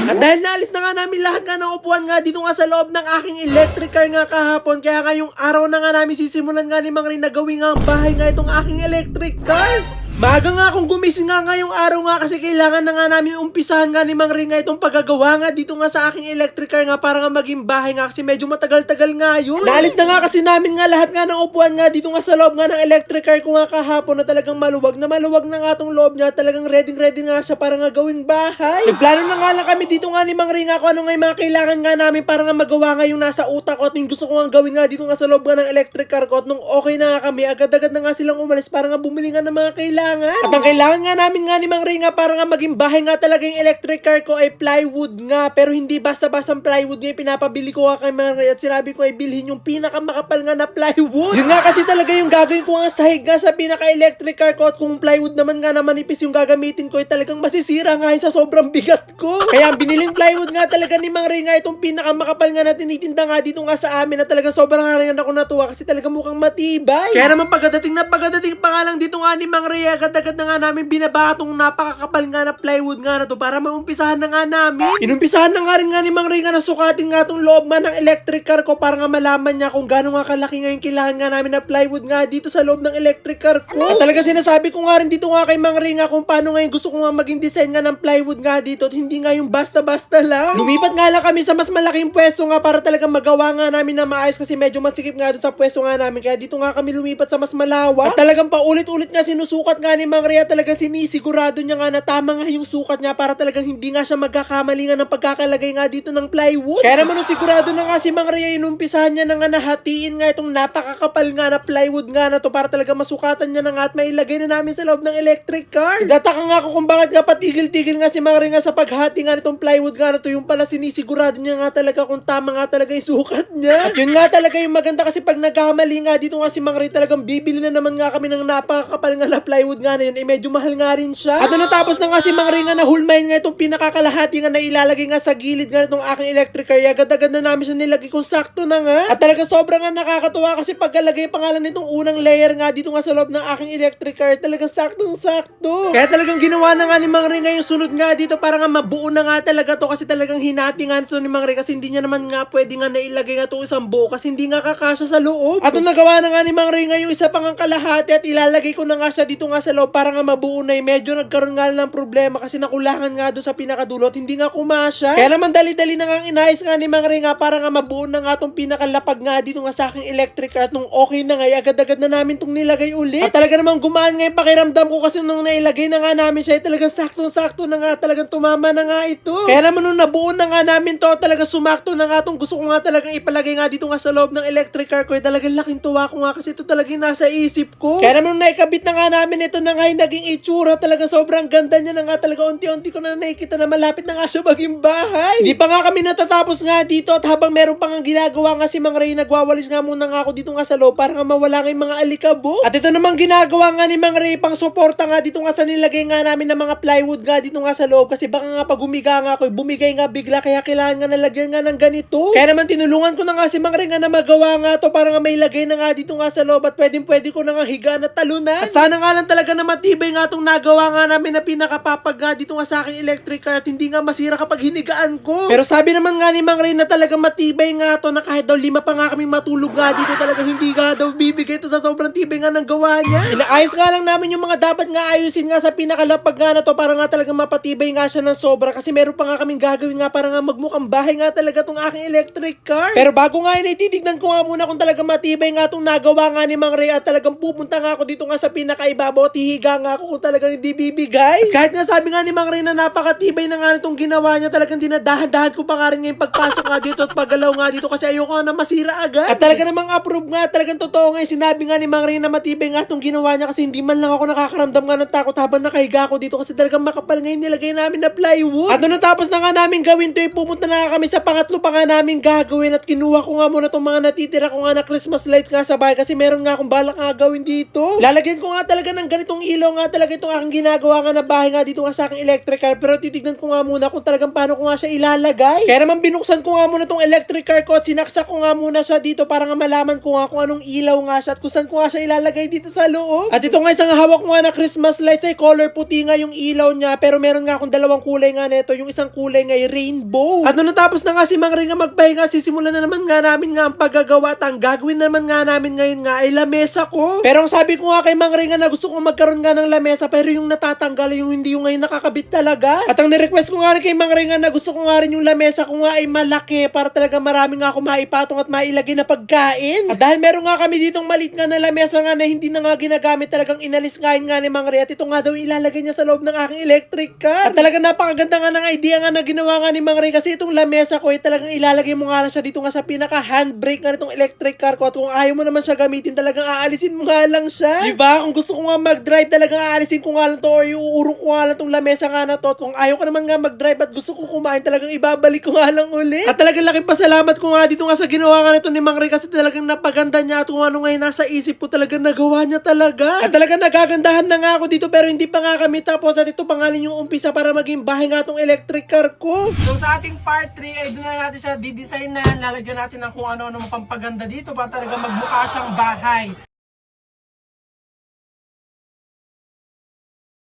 At dahil naalis na nga namin lahat nga ng upuan nga dito nga sa loob ng aking electric car nga kahapon, kaya nga yung araw na nga namin sisimulan nga ni Mang Rin na gawin nga ang bahay nga itong aking electric car. Maaga nga akong gumising nga ngayong araw nga kasi kailangan na nga namin umpisahan nga ni Mang Rin nga itong paggagawa nga dito nga sa aking electric car nga para nga maging bahay nga kasi medyo matagal-tagal nga yun. Naalis na nga kasi namin nga lahat nga ng upuan nga dito nga sa loob nga ng electric car ko nga kahapon na talagang maluwag na nga itong loob niya, talagang ready nga siya para nga gawing bahay. Nagplano na nga lang kami dito nga ni Mang Rin nga kung ano nga yung mga kailangan nga namin para nga magawa nga yung nasa utak ko at yung gusto ko nga gawin nga dito nga sa loob nga ng electric car ko at nung okay na nga kami, agad-agad na nga silang umalis para nga bumili nga ng mga kailangan. At ang kailangan nga namin nga ni Mang Rin nga para nga maging bahay nga talaga yung electric car ko ay plywood nga, pero hindi basta-bastang plywood nga yung pinapabili ko nga kay Mang Rin at sinabi ko ay bilhin yung pinakamakapal nga na plywood. Yun nga kasi talaga yung gagawin ko nga sahig nga sa pinaka-electric car ko at kung plywood naman nga na manipis yung gagamitin ko ay talagang masisira nga yun sa sobrang bigat ko. Kaya ang biniling plywood nga talaga ni Mang Rin nga itong pinakamakapal nga na tinitinda nga dito nga sa amin na talagang sobrang nga ako natuwa kasi talagang mukhang matibay. Kaya naman pagdating pa nga lang dito nga ni Mang Rin, agad-agad na nga namin binaba itong napakakapal nga na plywood nga na to para maumpisahan na nga namin. Inumpisahan na nga rin nga ni Mang Rin nga na sukatin nga itong loob nga ng electric car ko para nga malaman niya kung gaano nga kalaki nga yung kailangan nga namin na plywood nga dito sa loob ng electric car ko. At talaga sinasabi ko nga rin dito nga kay Mang Rin nga kung paano nga yung gusto ko nga maging design nga ng plywood nga dito at hindi nga yung basta-basta lang. Lumipat nga lang kami sa mas malaking pwesto nga para talagang magawa nga namin na maayos kasi medyo masikip nga dun sa pwesto nga namin, kaya dito nga kami lumipat sa mas malawak. At talagang paulit-ulit nga sinusukat nga ni Mang Rin at talagang sinisigurado niya nga na tama nga yung sukat niya para talagang hindi nga siya magkakamali nga ng pagkakalagay nga dito ng plywood. Kaya naman nung sigurado na nga si Mang Rin, inumpisahan niya na nga nahatiin nga itong napakakapal nga na plywood nga na to para talaga masukatan niya na nga at mailagay na namin sa loob ng electric car. Nagtataka nga ako kung bakit nga patigil-tigil nga si Mang Rin nga sa paghati nga nitong plywood nga na to, yung pala sinisigurado niya nga talaga kung tama nga talaga yung sukat niya. At yun nga talaga yung maganda kasi pag nagkamali nga dito nga si Mang Rin, talagang bibili na naman nga kami ng napakakapal nga na plywood nga na yun, medyo mahal nga rin siya. At natapos na nga si Mang Rin nga na hulmahin nga itong pinakakalahati nga na ilalagay nga sa gilid nga itong aking electric car, agad-agad na namin siya nilagay kung sakto na nga. At talaga sobrang nga nakakatuwa kasi pagkalagay pa nga lang nitong unang layer nga dito nga sa loob ng aking electric car, talaga saktong-sakto. Kaya talagang ginawa na nga ni Mang Rin nga yung sunod nga dito para nga mabuo na nga talaga to kasi talagang hinati nga nito ni Mang Rin kasi hindi niya naman nga pwede nga nailagay nga itong isang buo kasi hindi nga kakasya sa loob. At nagawa na nga ni Mang Rin nga yung isa pang kalahati at ilalagay ko na nga siya dito nga sa loob para nga mabuo na. Medyo nagkaroon nga ng problema kasi nakulangan nga doon sa pinakadulot, hindi nga kumasya. Kaya naman dali-dali na nga inayos nga ni Mang Rin nga para nga mabuo na nga itong pinakalapag nga dito nga sa aking electric car at nung okay na nga, agad-agad na namin itong nilagay ulit. At talaga namang gumaan nga yung pakiramdam ko kasi nung nailagay na nga namin siya, talagang saktong-sakto na nga, talagang tumama na nga ito. Kaya naman nung nabuo na nga namin to, talagang sumakto na nga itong gusto ko nga talagang ipalagay nga dito nga sa loob ng electric car ko. Talagang laking tuwa ko nga kasi ito talagang nasa isip ko. Kaya naman nung naikabit na nga namin, ito na nga yung naging itsura. Talaga sobrang ganda niya na nga, talaga unti-unti ko na nakikita na malapit na nga siya maging bahay. Hindi pa nga kami natatapos nga dito at habang meron pa nga ginagawa nga si Mang Rin, nagwawalis nga muna nga ako dito nga sa loob para nga mawala nga yung mga alikabok. At ito namang ginagawa nga ni Mang Rin pang suporta nga dito nga sa nilagay nga namin ng mga plywood nga dito nga sa loob kasi baka nga pag humiga nga ako, bumigay nga bigla kaya kailangan nga nalagyan nga ng ganito. Kaya naman tinulungan ko na nga si Mang Rin nga na magawa nga to para nga may lagay na nga dito nga sa loob at pwede ko na nga higaan at talunan. At sana nga lang talaga na matibay nga itong nagawa nga namin na pinakapapag nga dito nga sa aking electric car at hindi nga masira kapag hinigaan ko. Pero sabi naman nga ni Mang Rin na talaga matibay nga to na kahit daw 5 pa nga kami matulog nga dito, talaga hindi nga daw bibigay ito sa sobrang tibay nga ng gawa niya. Inaayos nga lang namin yung mga dapat nga ayusin nga sa pinakalapag nga na to para nga talaga mapatibay nga siya ng sobra kasi meron pa nga kaming gagawin nga para nga magmukhang bahay nga talaga tong aking electric car. Pero bago nga yun, ititignan ko nga muna kung talaga matibay nga tong nagawa nga ni Mang Rin at talagang pupunta nga ako dito nga sa pinakaibabaw at hihiga nga ako kung talagang hindi bibigay. At kahit nga sabi nga ni Mang Rin na napakatibay na nga nitong ginawa niya, talagang dinadahan-dahan ko pa nga rin ngayong pagpasok nga dito at paggalaw nga dito kasi ayoko nga na masira agad. At talaga namang approve nga, talagang totoo nga yung sinabi nga ni Mang Rin na matibay nga itong ginawa niya kasi hindi man lang ako nakakaramdam nga ng takot habang nakahiga ako dito kasi talagang makapal nga yung nilagay namin na plywood. At nung natapos na nga namin gawin to, pumunta na nga kami sa pangatlo pa nga namin gagawin at kinuha ko nga muna itong mga natitira ko nga na Christmas lights nga sa bahay kasi meron nga akong balak nga gawin dito. Lalagyan ko nga talaga ng ganitong ilaw nga talaga itong aking ginagawa nga na bahay nga dito nga sa aking electric car. Pero titignan ko nga muna kung talagang paano ko nga siya ilalagay. Kaya naman binuksan ko nga muna itong electric car ko at sinaksak ko nga muna siya dito para nga malaman ko nga kung anong ilaw nga siya at kung saan ko nga siya ilalagay dito sa loob. At ito nga isang hawak ko nga na Christmas lights ay color puti nga yung ilaw niya. Pero meron nga akong dalawang kulay nga nito. Yung isang kulay nga ay rainbow. At nung natapos na nga si Mang Ring nga magpahinga, sisimulan na naman nga namin nga ang paggagawa at ang gagawin naman nga namin ngayon nga ay lamesa ko. Pero ang sabi ko nga kay Mang Ring na gusto kong magkaroon nga ng lamesa pero yung natatanggal yung hindi yung ngayon nakakabit talaga. At ang nirequest ko nga rin kay Mang Ring na gusto ko nga rin yung lamesa ko nga ay malaki para talaga marami nga ako maipatong at mailagay na pagkain. At dahil meron nga kami ditong maliit nga na lamesa nga na hindi na nga ginagamit, talagang inalis nga yun nga ni Mang Ring at ito nga daw ilalagay niya sa loob ng aking electric car. At talagang napakaganda nga ng idea nga na ginawa nga ni Mang Ring kasi itong lamesa ko ay talagang ilalagay mo nga lang siya dito nga sa pinaka handbrake nga nitong electric car ko at kung ayaw mo naman siya gamitin talagang aalisin mo nga lang siya. Diba? Kung gusto ko nga mag-drive talagang aalisin ko nga lang to or iuurong ko nga lang tong lamesa nga na to. At kung ayaw ko naman nga mag-drive at gusto ko kumain talagang ibabalik ko nga lang ulit. At talagang laking pasalamat ko nga dito nga sa ginawa nga nito ni Mang Ring kasi talagang napaganda niya at kung ano ngayon nasa isip ko talagang nagawa niya talaga. At talagang nagagandahan na nga ako dito pero hindi pa nga kami tapos at ito pa nga yung umpisa para maging bahay nga tong electric car ko. So sa ating part 3 ay doon na natin siya didesign na lalagyan natin ng kung ano-ano mapampaganda dito para talaga magmukha siyang bahay.